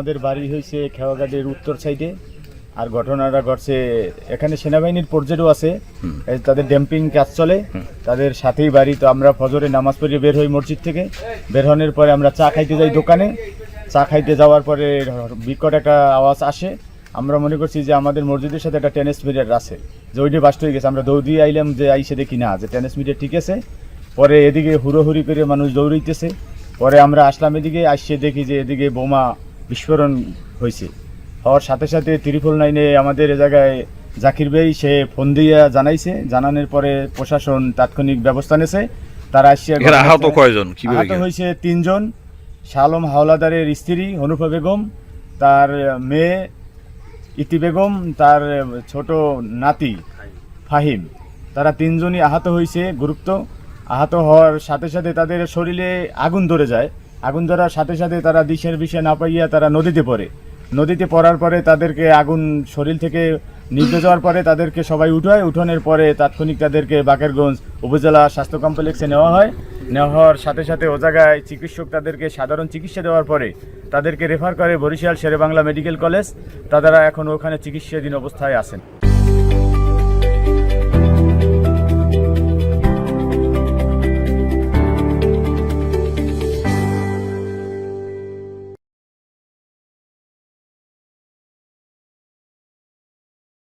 আমাদের বাড়ি হয়েছে খেওয়াঘাটের উত্তর সাইডে। আর ঘটনাটা ঘটছে এখানে সেনাবাহিনীর পর্যায়েও আছে, তাদের ড্যাম্পিং কাজ চলে, তাদের সাথেই বাড়ি। তো আমরা ফজরে নামাজ পড়িয়ে বের হই মসজিদ থেকে। বের হওয়ার পরে আমরা চা খাইতে যাই দোকানে। চা খাইতে যাওয়ার পরে বিকট একটা আওয়াজ আসে। আমরা মনে করছি যে আমাদের মসজিদের সাথে একটা ট্রান্সমিটার আছে, যে ওইটা বাস্ট হয়ে গেছে। আমরা দৌড়ি আইলাম, যে আইসে দেখি না যে ট্রান্সমিটার ঠিক আছে। পরে এদিকে হুড়োহুড়ি করে মানুষ দৌড়াইতেছে। পরে আমরা আসলাম এদিকে, আসছে দেখি যে এদিকে বোমা বিস্ফোরণ হয়েছে। হওয়ার সাথে সাথে 999 আমাদের এ জায়গায় জাকির ভাই সে ফোন দিয়ে জানাইছে। জানানোর পরে প্রশাসন তাৎক্ষণিক ব্যবস্থা নিয়েছে। তারা আসছে। আহত কয়জন? আহত হয়েছে 3 জন। শালম হাওলাদারের স্ত্রী হনুফা বেগম, তার মেয়ে ইতি বেগম, তার ছোট নাতি ফাহিম, তারা 3 জনই আহত হয়েছে গুরুত্ব। আহত হওয়ার সাথে সাথে তাদের শরীরে আগুন ধরে যায়। আগুন ধরার সাথে সাথে তারা দিশের বিষে না পাইয়া তারা নদীতে পড়ে। নদীতে পড়ার পরে তাদেরকে আগুন শরীর থেকে নিভে যাওয়ার পরে তাদেরকে সবাই উঠায়। উঠানোর পরে তাৎক্ষণিক তাদেরকে বাকেরগঞ্জ উপজেলা স্বাস্থ্য কমপ্লেক্সে নেওয়া হয়। নেওয়া হওয়ার সাথে সাথে ও জায়গায় চিকিৎসক তাদেরকে সাধারণ চিকিৎসা দেওয়ার পরে তাদেরকে রেফার করে বরিশাল শেরেবাংলা মেডিকেল কলেজ। তারা এখন ওখানে চিকিৎসাধীন অবস্থায় আছেন।